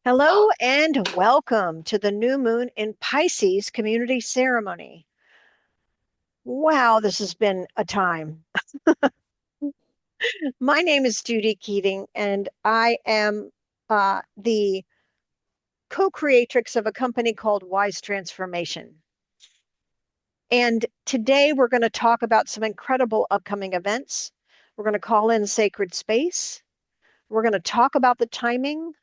Hello and welcome to the new moon in Pisces community ceremony. Wow, this has been a time. My name is Judy Keating, and I am the co-creatrix of a company called Wise Transformation. And today we're going to talk about some incredible upcoming events. We're going to call in Sacred Space. We're going to talk about the timing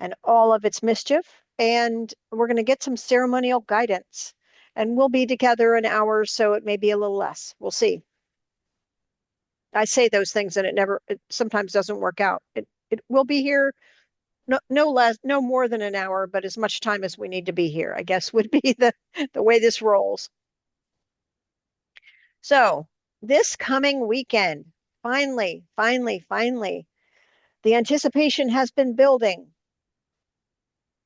and all of its mischief. And we're going to get some ceremonial guidance. And we'll be together an hour, so it may be a little less. We'll see. I say those things and it sometimes doesn't work out. It will be here no less, no more than an hour, but as much time as we need to be here, I guess would be the way this rolls. So this coming weekend, finally, the anticipation has been building.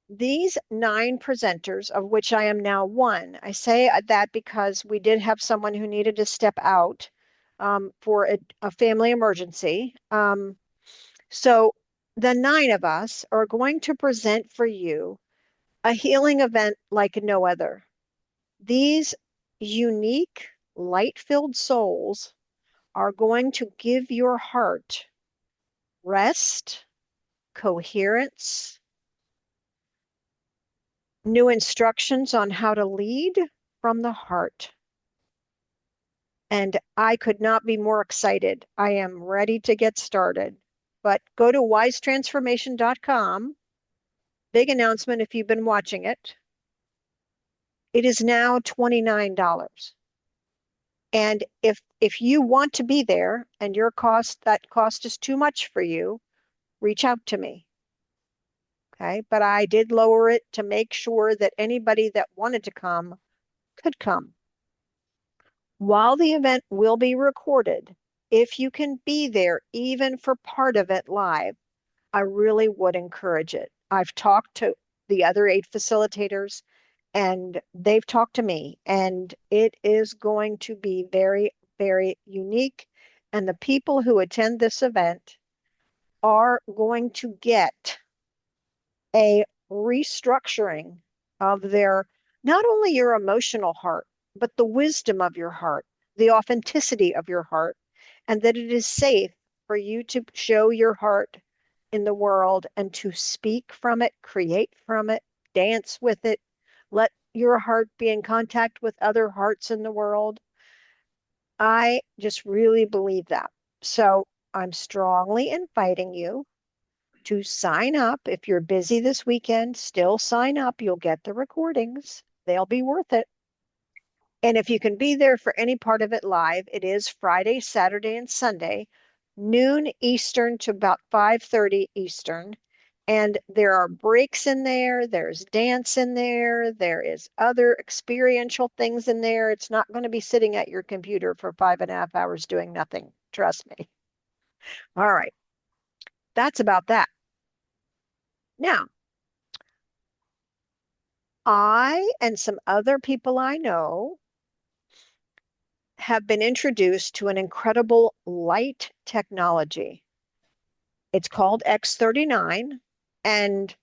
These 9 presenters, of which I am now one, I say that because we did have someone who needed to step out for a family emergency. So the 9 of us are going to present for you a healing event like no other. These unique, light-filled souls are going to give your heart rest, coherence, new instructions on how to lead from the heart. And I could not be more excited. I am ready to get started. But go to wisetransformation.com. Big announcement if you've been watching it. It is now $29. And if you want to be there and that cost is too much for you, reach out to me. Okay? But I did lower it to make sure that anybody that wanted to come could come. While the event will be recorded, if you can be there even for part of it live, I really would encourage it. I've talked to the other 8 facilitators and they've talked to me, and it is going to be very unique. And the people who attend this event are going to get a restructuring of their, not only your emotional heart, but the wisdom of your heart, the authenticity of your heart, and that it is safe for you to show your heart in the world and to speak from it, create from it, dance with it, let your heart be in contact with other hearts in the world. I just really believe that. So I'm strongly inviting you to sign up. If you're busy this weekend, still sign up. You'll get the recordings. They'll be worth it. And if you can be there for any part of it live, it is Friday, Saturday, and Sunday, noon Eastern to about 5:30 Eastern. And there are breaks in there, there's dance in there is other experiential things in there. It's not going to be sitting at your computer for 5.5 hours doing nothing. Trust me. All right, that's about that. Now, I and some other people I know have been introduced to an incredible light technology. It's called X39, and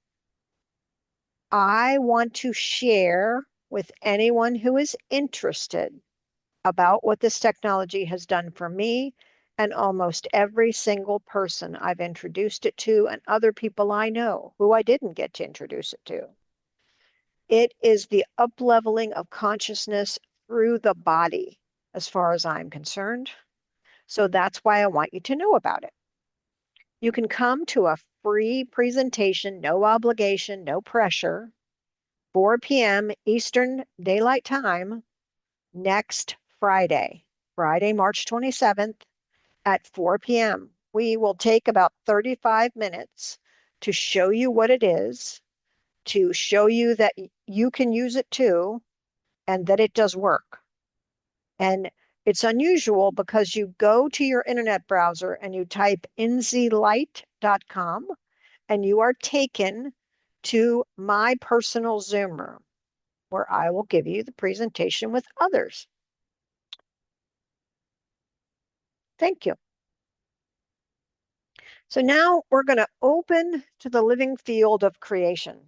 I want to share with anyone who is interested about what this technology has done for me and almost every single person I've introduced it to and other people I know who I didn't get to introduce it to. It is the up-leveling of consciousness through the body, as far as I'm concerned. So that's why I want you to know about it. You can come to a free presentation, no obligation, no pressure, 4 p.m. Eastern Daylight Time next Friday, March 27th at 4 p.m. We will take about 35 minutes to show you what it is, to show you that you can use it too, and that it does work. And it's unusual because you go to your internet browser and you type nzlight.com and you are taken to my personal Zoom room where I will give you the presentation with others. Thank you. So now we're going to open to the living field of creation.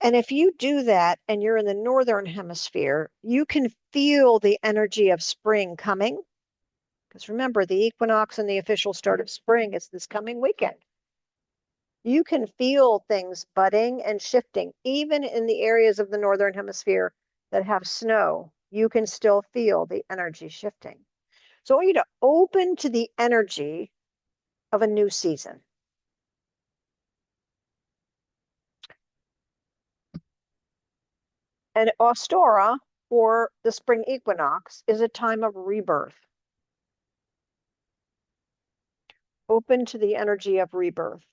And if you do that and you're in the northern hemisphere, you can feel the energy of spring coming. Because remember, the equinox and the official start of spring is this coming weekend. You can feel things budding and shifting, even in the areas of the northern hemisphere that have snow. You can still feel the energy shifting. So I want you to open to the energy of a new season. And Ostora, or the spring equinox, is a time of rebirth. Open to the energy of rebirth.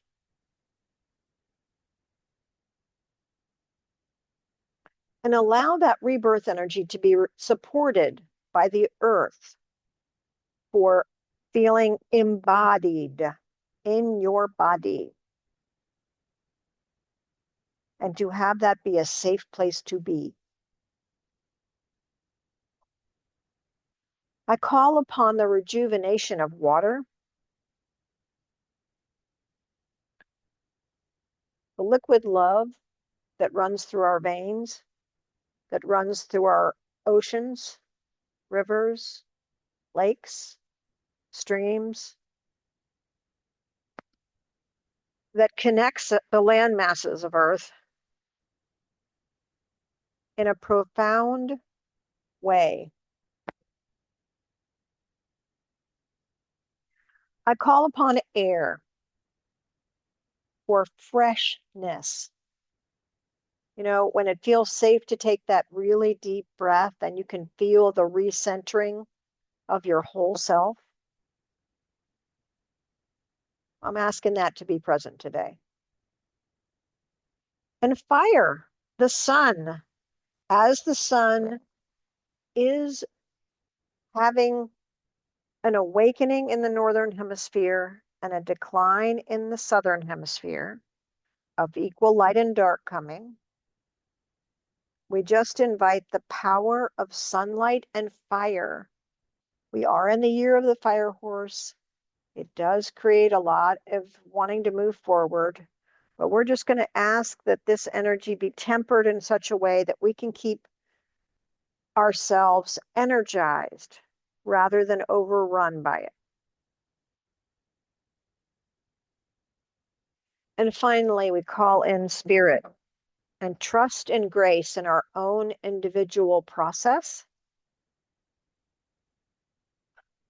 And allow that rebirth energy to be supported by the earth for feeling embodied in your body, and to have that be a safe place to be. I call upon the rejuvenation of water, the liquid love that runs through our veins, that runs through our oceans, rivers, lakes, streams, that connects the land masses of Earth in a profound way. I call upon air for freshness. You know, when it feels safe to take that really deep breath and you can feel the recentering of your whole self. I'm asking that to be present today. And fire, the sun, as the sun is having an awakening in the northern hemisphere and a decline in the southern hemisphere of equal light and dark coming, we just invite the power of sunlight and fire. We are in the year of the fire horse. It does create a lot of wanting to move forward, but we're just going to ask that this energy be tempered in such a way that we can keep ourselves energized rather than overrun by it. And finally, we call in spirit and trust and grace in our own individual process.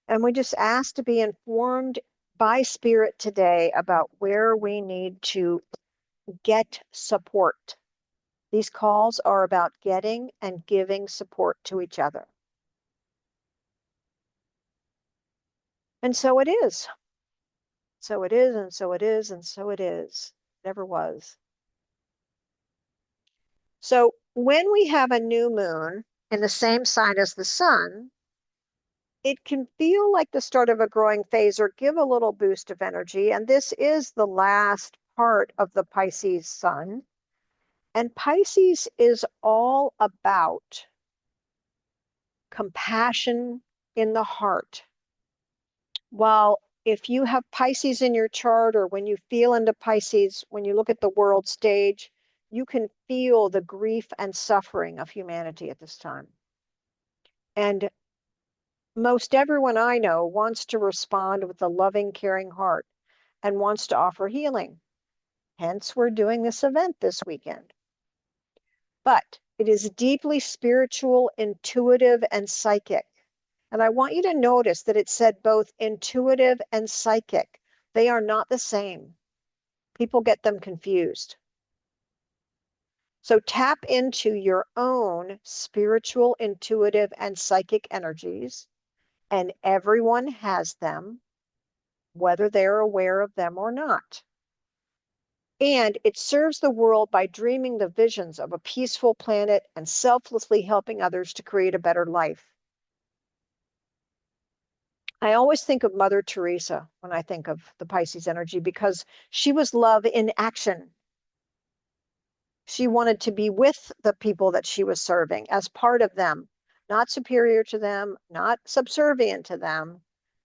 And we just ask to be informed by spirit today about where we need to get support. These calls are about getting and giving support to each other. And so it is. So it is, and so it is, and so it is. Never was. So when we have a new moon in the same sign as the sun, it can feel like the start of a growing phase or give a little boost of energy. And this is the last part of the Pisces sun. And Pisces is all about compassion in the heart. While if you have Pisces in your chart, or when you feel into Pisces, when you look at the world stage, you can feel the grief and suffering of humanity at this time. And most everyone I know wants to respond with a loving, caring heart and wants to offer healing. Hence, we're doing this event this weekend. But it is deeply spiritual, intuitive, and psychic. And I want you to notice that it said both intuitive and psychic. They are not the same. People get them confused. So tap into your own spiritual, intuitive, and psychic energies, and everyone has them, whether they're aware of them or not. And it serves the world by dreaming the visions of a peaceful planet and selflessly helping others to create a better life. I always think of Mother Teresa when I think of the Pisces energy, because she was love in action. She wanted to be with the people that she was serving as part of them, not superior to them, not subservient to them,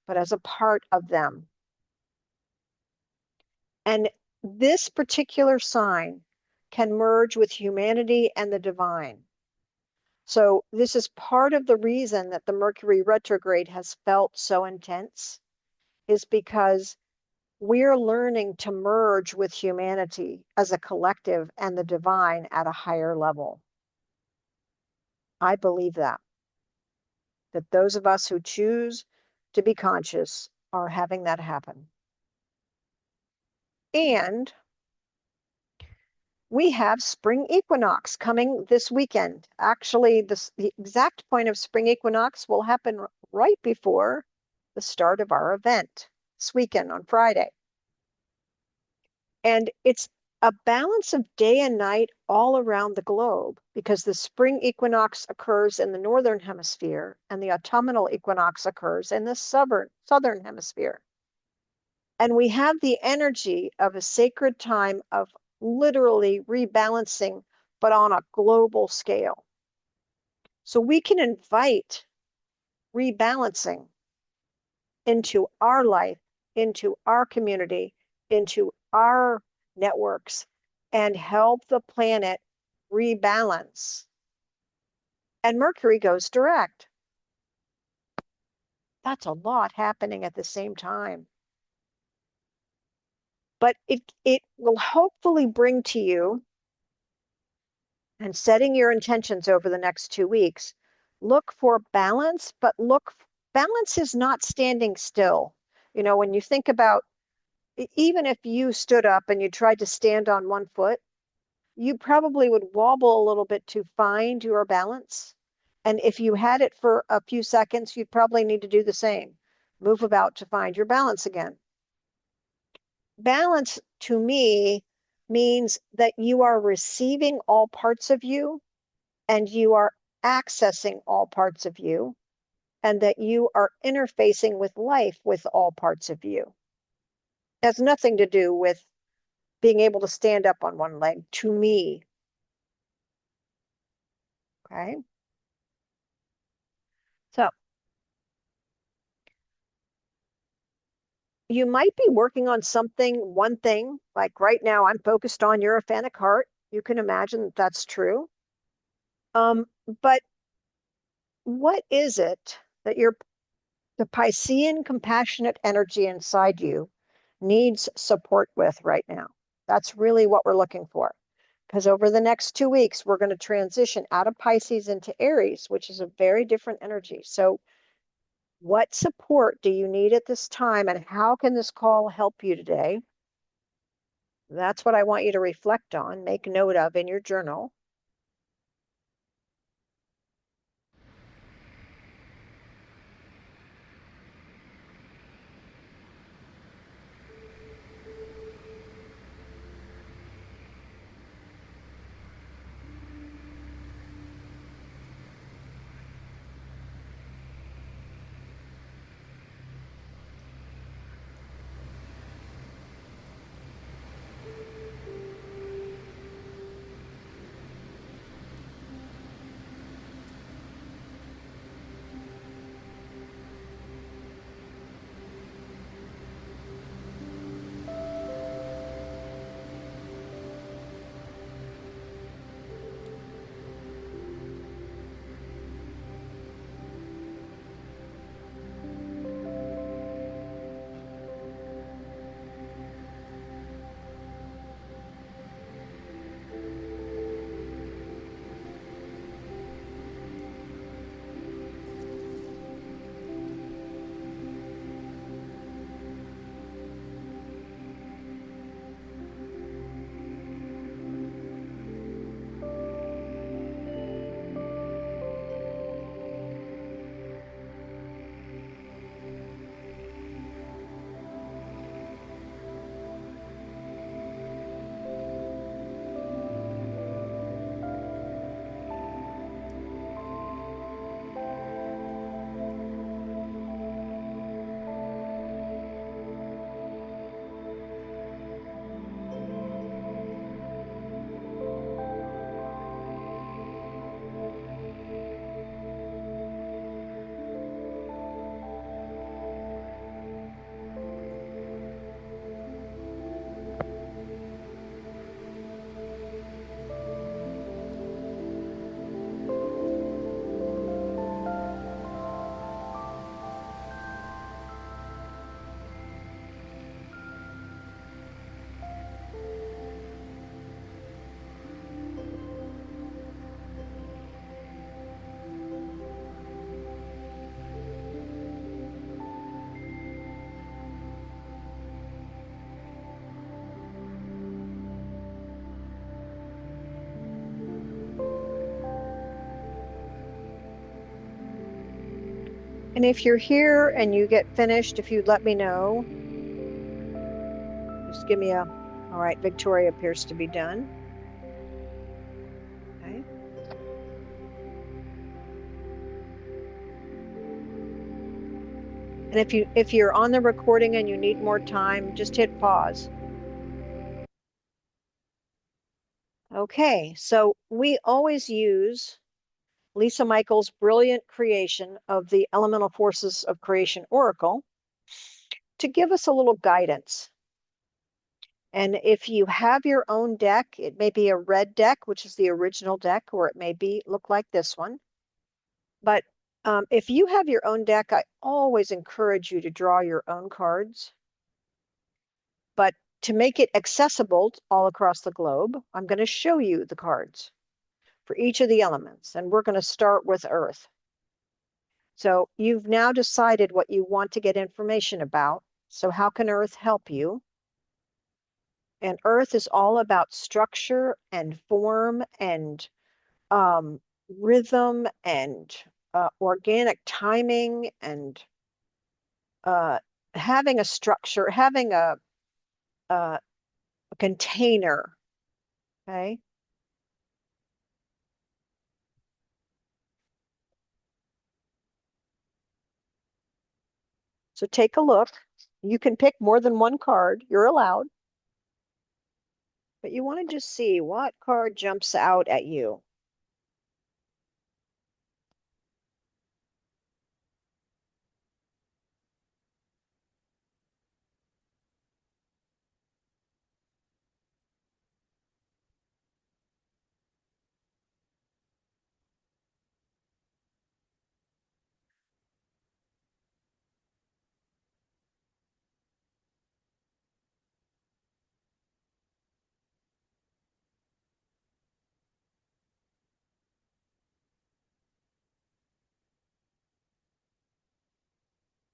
but as a part of them. And this particular sign can merge with humanity and the divine. So this is part of the reason that the Mercury retrograde has felt so intense, is because we're learning to merge with humanity as a collective and the divine at a higher level. I believe that those of us who choose to be conscious are having that happen. And we have spring equinox coming this weekend. Actually, the exact point of spring equinox will happen right before the start of our event this weekend on Friday. And it's a balance of day and night all around the globe, because the spring equinox occurs in the northern hemisphere and the autumnal equinox occurs in the southern hemisphere. And we have the energy of a sacred time of literally rebalancing, but on a global scale. So we can invite rebalancing into our life, into our community, into our networks, and help the planet rebalance. And Mercury goes direct. That's a lot happening at the same time. But it will hopefully bring to you, and setting your intentions over the next 2 weeks, look for balance, but balance is not standing still. You know, when you think about, even if you stood up and you tried to stand on one foot, you probably would wobble a little bit to find your balance. And if you had it for a few seconds, you'd probably need to do the same. Move about to find your balance again. Balance to me means that you are receiving all parts of you and you are accessing all parts of you, and that you are interfacing with life with all parts of you. It has nothing to do with being able to stand up on one leg, to me. Okay. So you might be working on one thing, like right now, I'm focused on Europhanic heart. You can imagine that that's true. But what is it that the Piscean compassionate energy inside you needs support with right now? That's really what we're looking for. Because over the next 2 weeks, we're going to transition out of Pisces into Aries, which is a very different energy. So what support do you need at this time, and how can this call help you today? That's what I want you to reflect on, make note of in your journal. And if you're here and you get finished, if you'd let me know, just give me a, all right, Victoria appears to be done. Okay. And if you're on the recording and you need more time, just hit pause. Okay, so we always use Lisa Michaels' brilliant creation of the Elemental Forces of Creation Oracle to give us a little guidance. And if you have your own deck, it may be a red deck, which is the original deck, or it may be look like this one. But if you have your own deck, I always encourage you to draw your own cards. But to make it accessible all across the globe, I'm going to show you the cards for each of the elements. And we're going to start with Earth. So you've now decided what you want to get information about. So how can Earth help you? And Earth is all about structure and form and rhythm and organic timing and uh, having a structure, having a container. Okay. So take a look. You can pick more than one card. You're allowed. But you want to just see what card jumps out at you.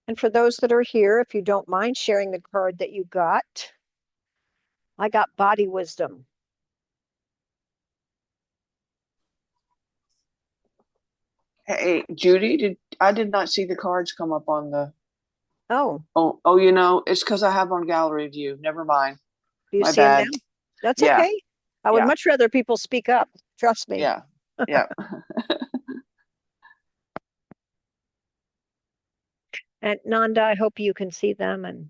And for those that are here, if you don't mind sharing the card that you got, I got body wisdom. Hey, Judy, I did not see the cards come up on the Oh, oh, it's because I have on gallery view. Never mind. do you My see them bad. now? That's Yeah, okay. I would yeah, much rather people speak up. Trust me. yeah, yeah. And Nanda, I hope you can see them. And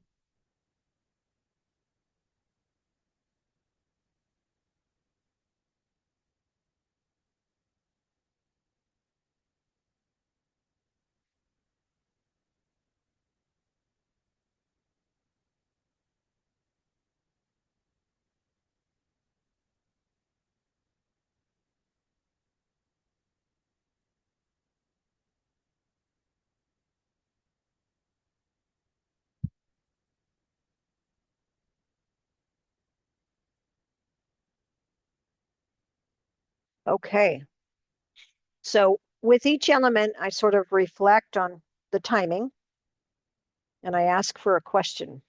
okay. So with each element, I sort of reflect on the timing and I ask for a question.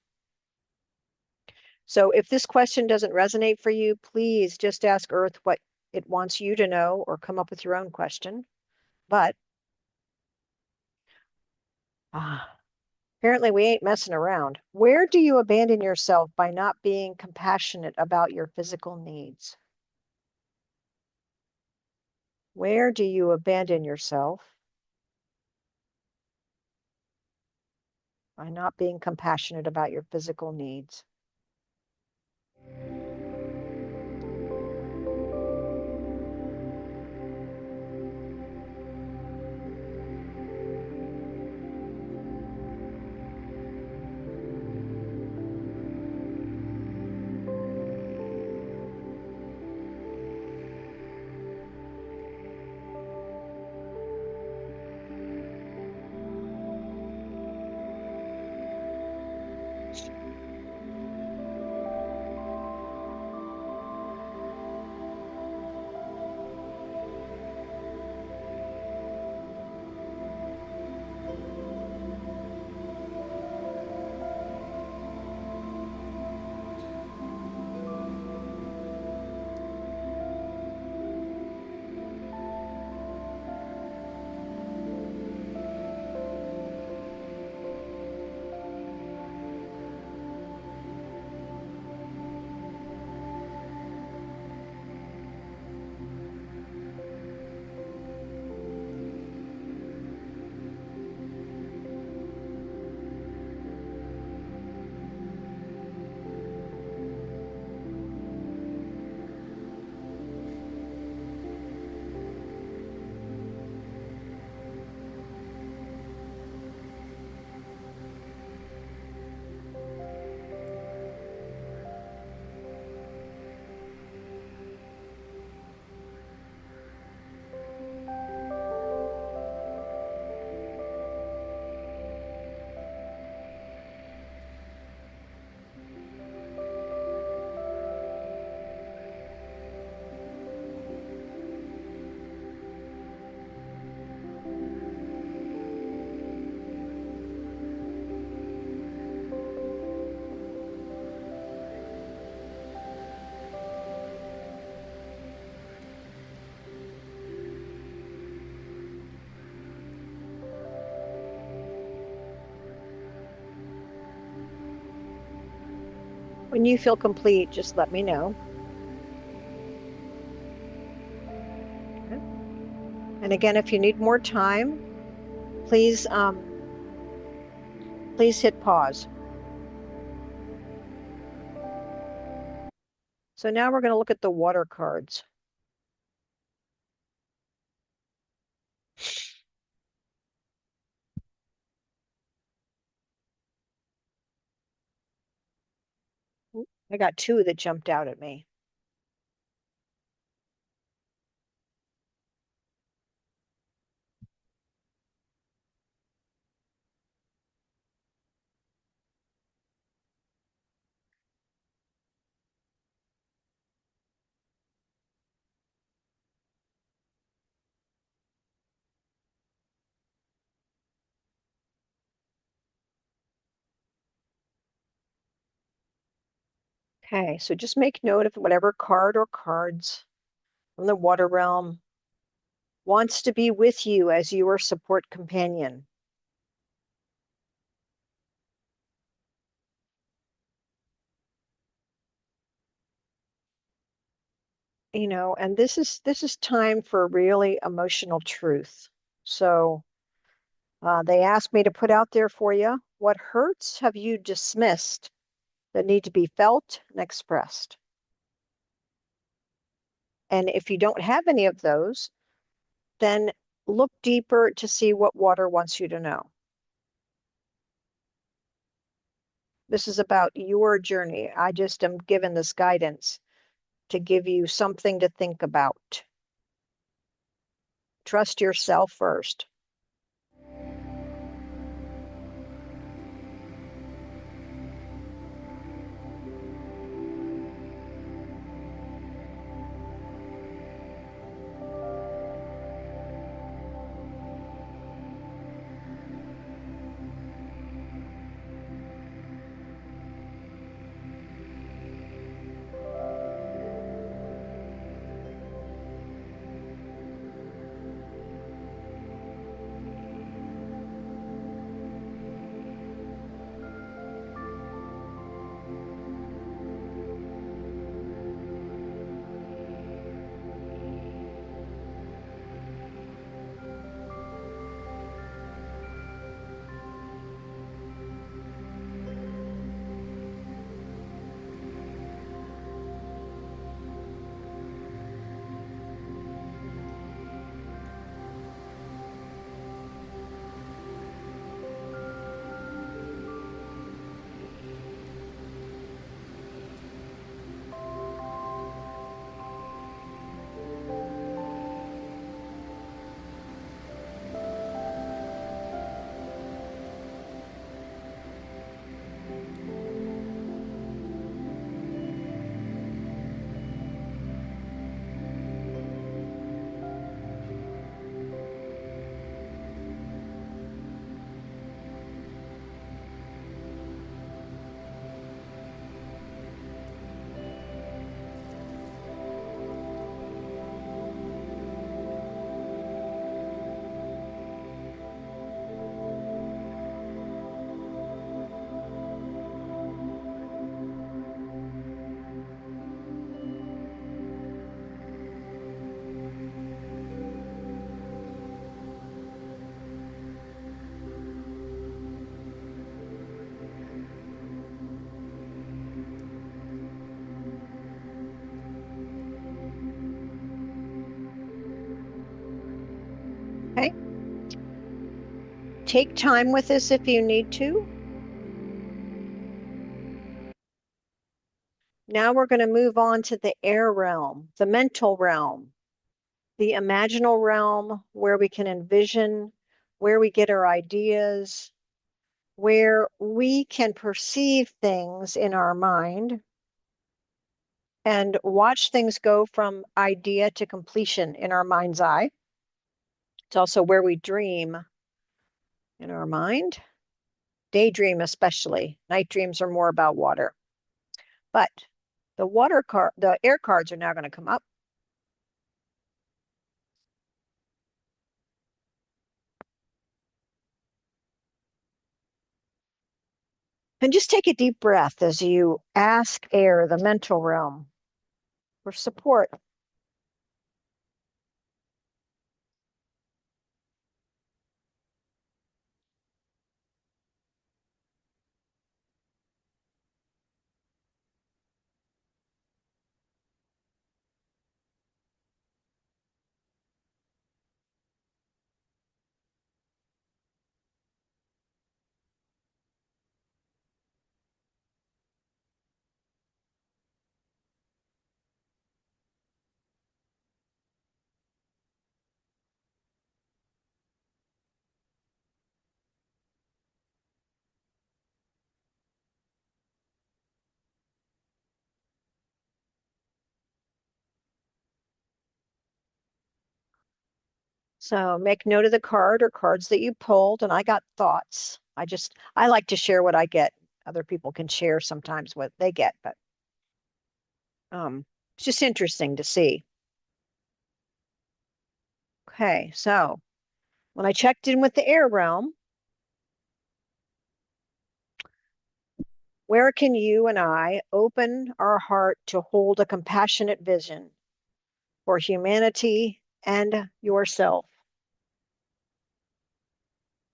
So if this question doesn't resonate for you, please just ask Earth what it wants you to know or come up with your own question. But apparently we ain't messing around. Where do you abandon yourself by not being compassionate about your physical needs? Where do you abandon yourself by not being compassionate about your physical needs? When you feel complete, just let me know. Okay. And again, if you need more time, please please hit pause. So now we're going to look at the water cards. I got two that jumped out at me. Okay, so just make note of whatever card or cards from the water realm wants to be with you as your support companion. You know, and this is time for really emotional truth. So they asked me to put out there for you, what hurts have you dismissed that need to be felt and expressed? And if you don't have any of those, then look deeper to see what water wants you to know. This is about your journey. I just am given this guidance to give you something to think about. Trust yourself first. Okay. Take time with this if you need to. Now we're going to move on to the air realm, the mental realm, the imaginal realm where we can envision, where we get our ideas, where we can perceive things in our mind and watch things go from idea to completion in our mind's eye. It's also where we dream in our mind, daydream especially. Night dreams are more about water. But the air cards are now going to come up. And just take a deep breath as you ask air, the mental realm, for support. So make note of the card or cards that you pulled. And I got thoughts. I like to share what I get. Other people can share sometimes what they get, but it's just interesting to see. Okay, so when I checked in with the air realm, where can you and I open our heart to hold a compassionate vision for humanity and yourself?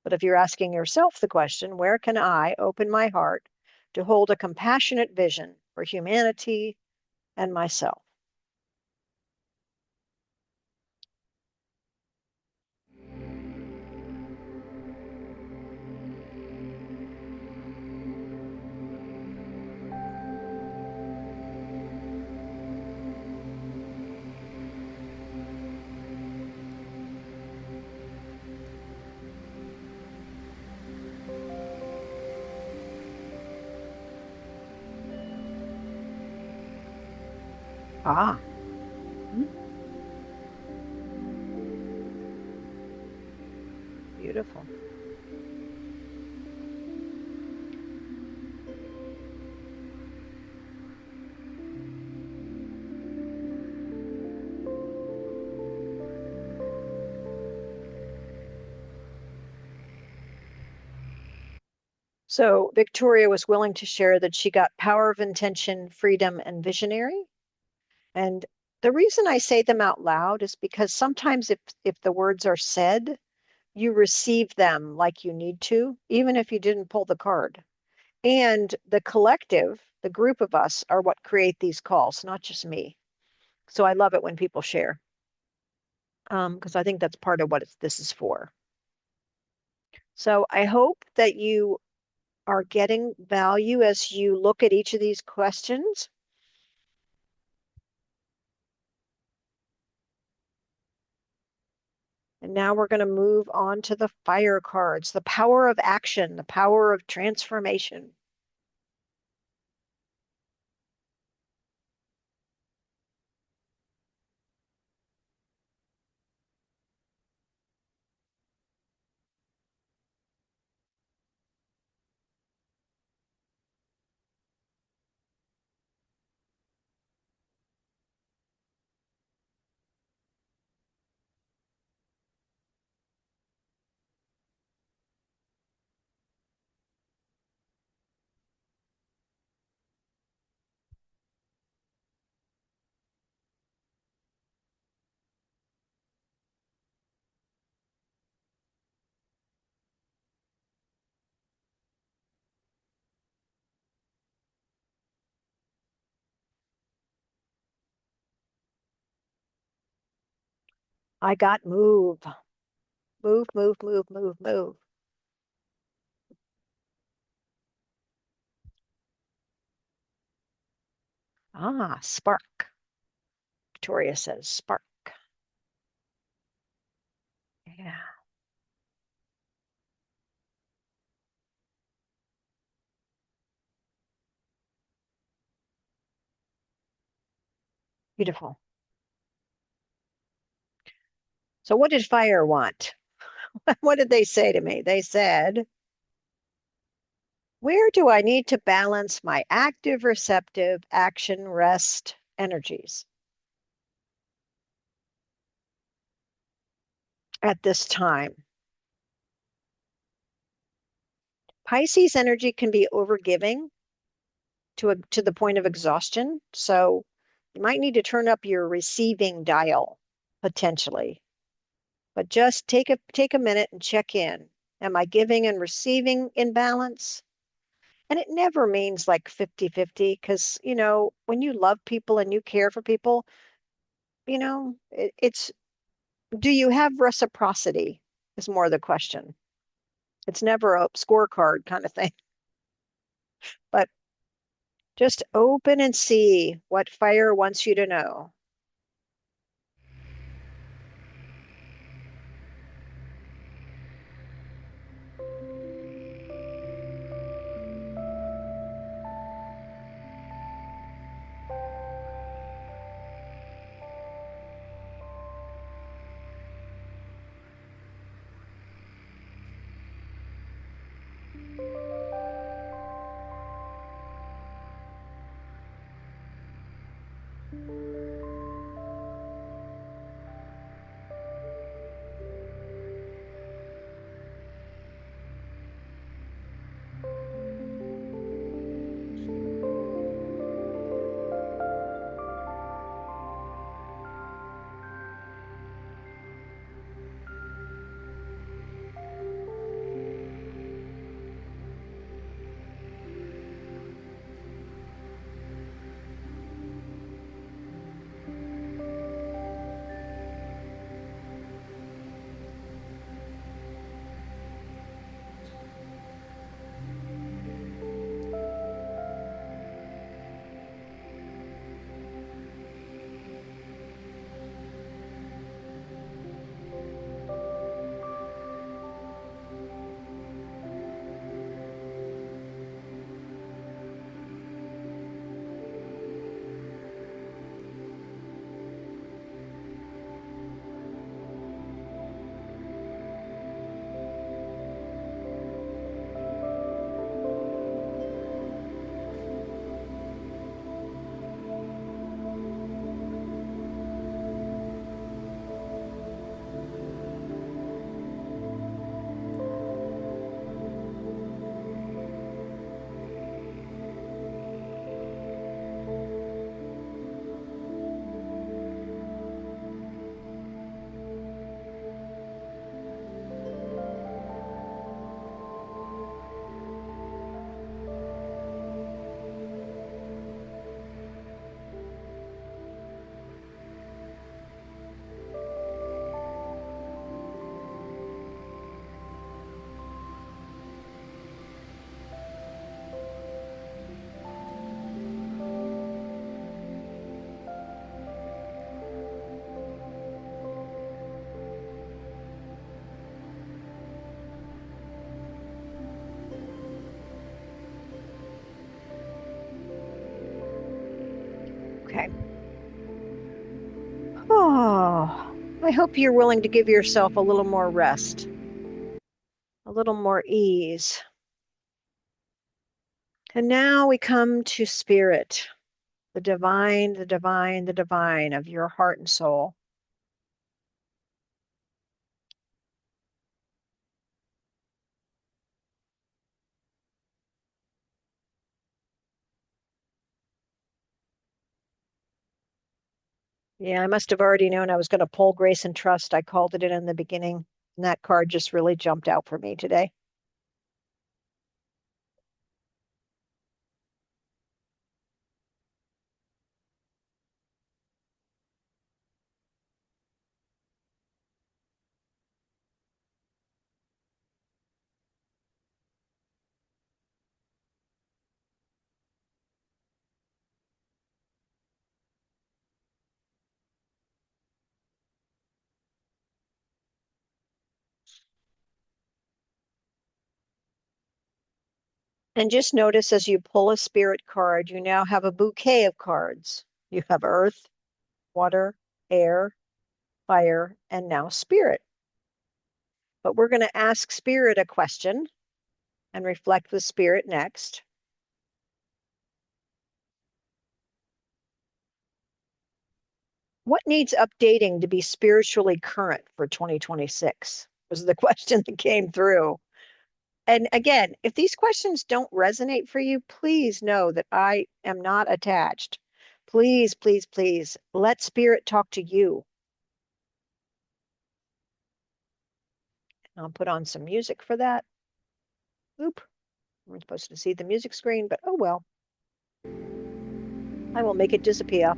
But if you're asking yourself the question, where can I open my heart to hold a compassionate vision for humanity and myself? Ah, mhm, beautiful. So Victoria was willing to share that she got power of intention, freedom, and visionary. And the reason I say them out loud is because sometimes if the words are said, you receive them like you need to, even if you didn't pull the card. And the collective, the group of us, are what create these calls, not just me. So I love it when people share, because I think that's part of what this is for. So I hope that you are getting value as you look at each of these questions. And now we're going to move on to the fire cards, the power of action, the power of transformation. I got move, move, move, move, move, move. Ah, spark. Victoria says spark. Yeah, beautiful. So what did fire want? What did they say to me? They said, where do I need to balance my active, receptive, action, rest energies at this time? Pisces energy can be overgiving to the point of exhaustion. So you might need to turn up your receiving dial potentially. But just take a minute and check in. Am I giving and receiving in balance? And it never means like 50-50 because, when you love people and you care for people, it's do you have reciprocity is more the question. It's never a scorecard kind of thing, but just open and see what fire wants you to know. Okay. Oh, I hope you're willing to give yourself a little more rest, a little more ease. And now we come to spirit, the divine, the divine, the divine of your heart and soul. Yeah, I must have already known I was going to pull Grace and Trust. I called it in the beginning, and that card just really jumped out for me today. And just notice as you pull a spirit card, you now have a bouquet of cards. You have earth, water, air, fire, and now spirit. But we're going to ask spirit a question and reflect with spirit next. What needs updating to be spiritually current for 2026? Was the question that came through. And again, if these questions don't resonate for you, please know that I am not attached. Please, please, please let spirit talk to you. I'll put on some music for that. Oop, I'm supposed to see the music screen, but oh well. I will make it disappear.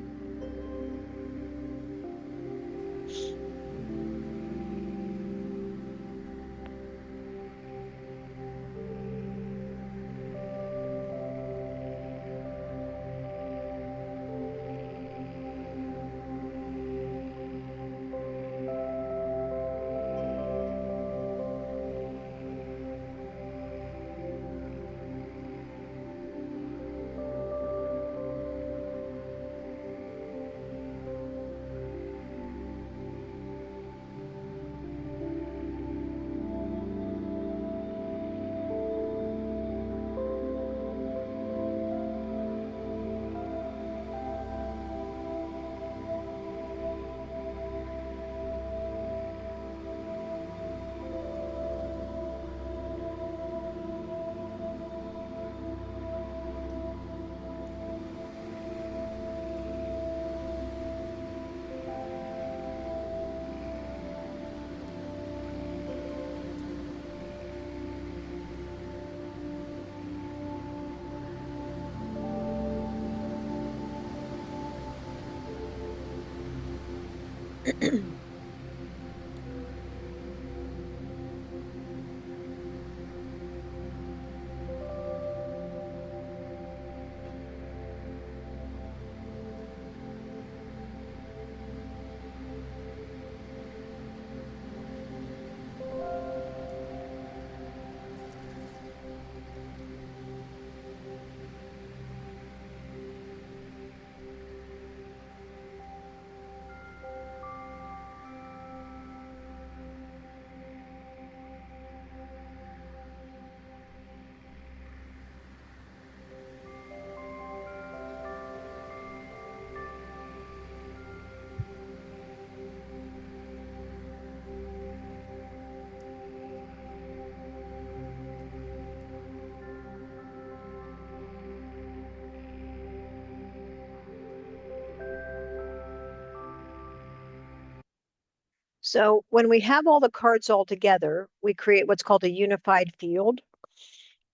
So when we have all the cards all together, we create what's called a unified field.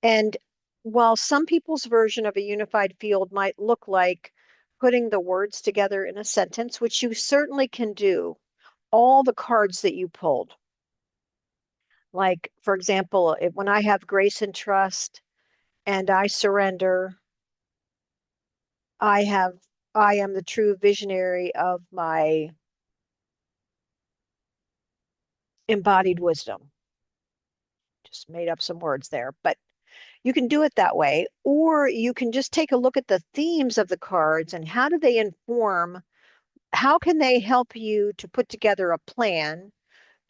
And while some people's version of a unified field might look like putting the words together in a sentence, which you certainly can do, all the cards that you pulled, like, for example, when I have grace and trust and I surrender, I have, I am the true visionary of my embodied wisdom. Just made up some words there, but you can do it that way, or you can just take a look at the themes of the cards and how do they inform, how can they help you to put together a plan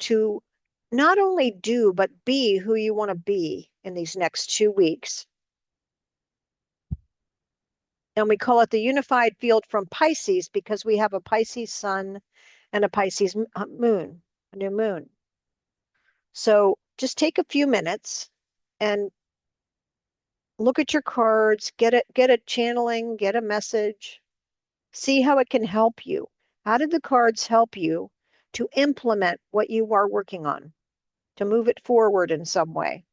to not only do, but be who you want to be in these next 2 weeks. And we call it the unified field from Pisces because we have a Pisces sun and a Pisces moon, a new moon. So just take a few minutes and look at your cards, get a channeling, get a message, see how it can help you. How did the cards help you to implement what you are working on, to move it forward in some way?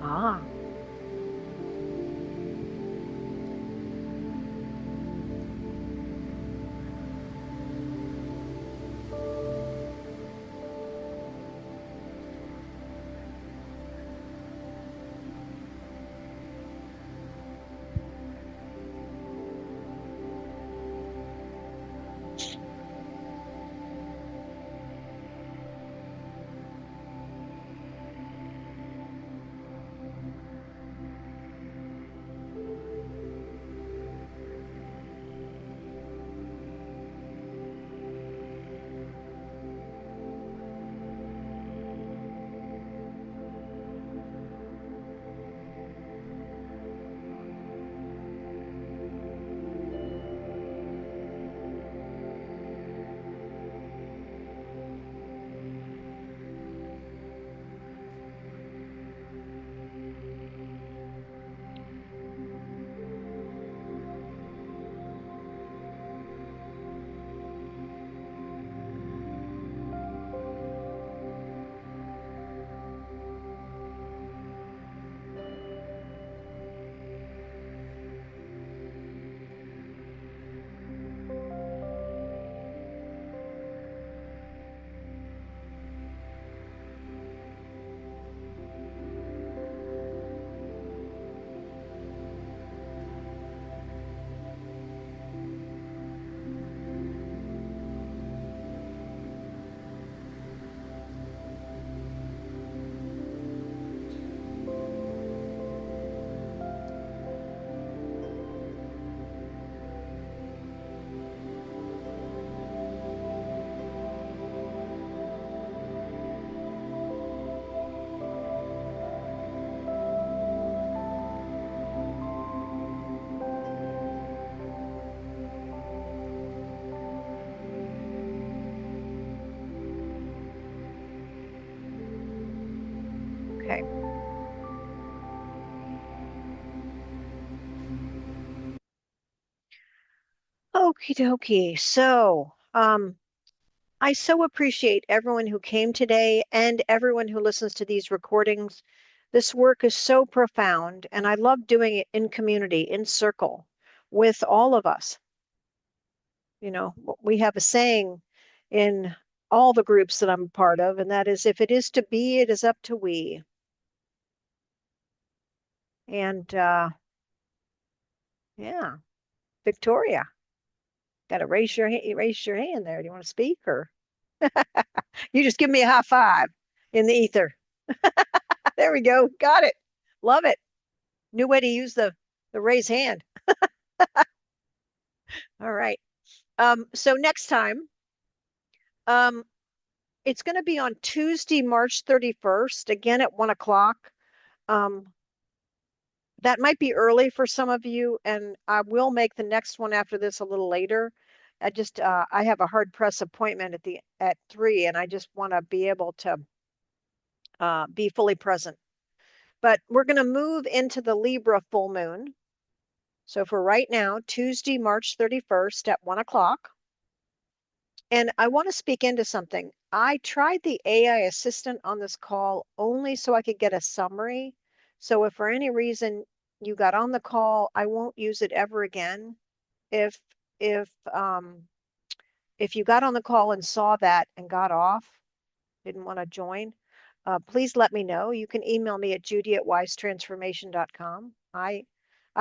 Ah, Okay. Okie dokie. So, I so appreciate everyone who came today and everyone who listens to these recordings. This work is so profound, and I love doing it in community, in circle, with all of us. You know, we have a saying in all the groups that I'm a part of, and that is, if it is to be, it is up to we. And yeah, Victoria, got to raise your hand there. Do you want to speak, or you just give me a high five in the ether? There we go. Got it. Love it. New way to use the raise hand. All right. So next time, um, it's going to be on Tuesday, March 31st, again at 1 o'clock. Um, that might be early for some of you, and I will make the next one after this a little later. I have a hard press appointment at 3, and I just want to be able to be fully present. But we're going to move into the Libra full moon. So for right now, Tuesday, March 31st at 1 o'clock. And I want to speak into something. I tried the AI assistant on this call only so I could get a summary. So if for any reason you got on the call, I won't use it ever again. If if um if you got on the call and saw that and got off, didn't want to join, please let me know. You can email me at judy@wisetransformation.com. I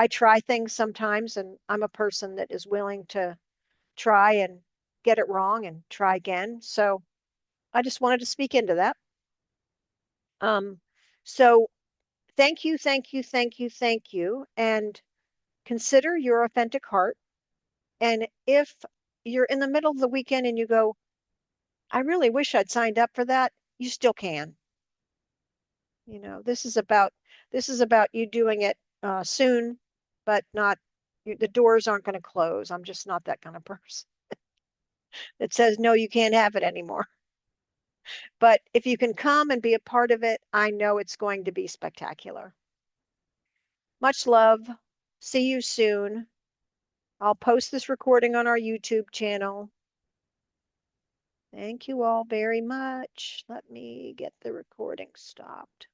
try things sometimes, and I'm a person that is willing to try and get it wrong and try again. So I just wanted to speak into that. Um, so thank you, thank you, thank you, thank you. And consider your authentic heart. And if you're in the middle of the weekend and you go, I really wish I'd signed up for that, you still can. You know, this is about you doing it soon, but not the doors aren't going to close. I'm just not that kind of person that says no, you can't have it anymore. But if you can come and be a part of it, I know it's going to be spectacular. Much love. See you soon. I'll post this recording on our YouTube channel. Thank you all very much. Let me get the recording stopped.